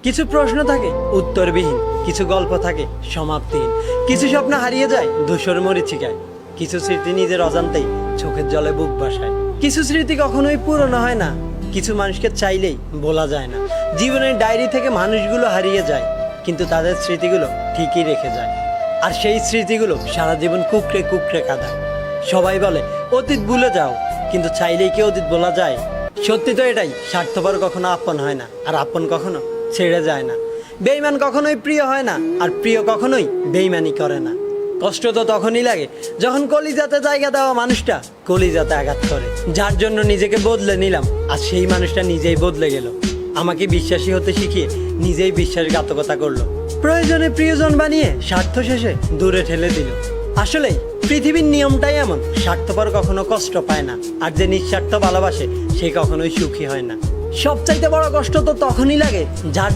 কিছু প্রশ্ন থাকে উত্তরবিহীন, কিছু গল্প থাকে সমাপ্তিহীন, কিছু স্বপ্ন হারিয়ে যায় ধূসর মরীচিকায়, কিছু স্মৃতি নিজের অজান্তেই চোখের জলে বুক ভাসায়। কিছু স্মৃতি কখনোই পুরনো হয় না, কিছু মানুষকে চাইলেই বলা যায় না। জীবনের ডায়েরি থেকে মানুষগুলো হারিয়ে যায়, কিন্তু তাদের স্মৃতিগুলো ঠিকই রেখে যায়। আর সেই স্মৃতিগুলো সারা জীবন কুকড়ে কুকড়ে কাঁদায়। সবাই বলে অতীত ভুলে যাও, কিন্তু চাইলেই কি অতীত বলা যায়? সত্যি তো এটাই, স্বার্থপর কখনো আপন হয় না, আর আপন কখনো ছেড়ে যায় না। বেঈমান কখনোই প্রিয় হয় না, আর প্রিয় কখনোই বেঈমানি করে না। কষ্ট তো তখনই লাগে যখন কলিজাতে জায়গা দেওয়া মানুষটা কলিজাতে আঘাত করে। যার জন্য নিজেকে বদলে নিলাম, আর সেই মানুষটা নিজেই বদলে গেল। আমাকে বিশ্বাসী হতে শিখিয়ে নিজেই বিশ্বাসঘাতকতা করলো। প্রয়োজনে প্রিয়জন বানিয়ে স্বার্থ শেষে দূরে ঠেলে দিল। আসলেই পৃথিবীর নিয়মটাই এমন, স্বার্থপর কখনো কষ্ট পায় না, আর যে নিঃস্বার্থ ভালোবাসে সে কখনোই সুখী হয় না। সবচাইতে বড় কষ্ট তো তখনই লাগে যার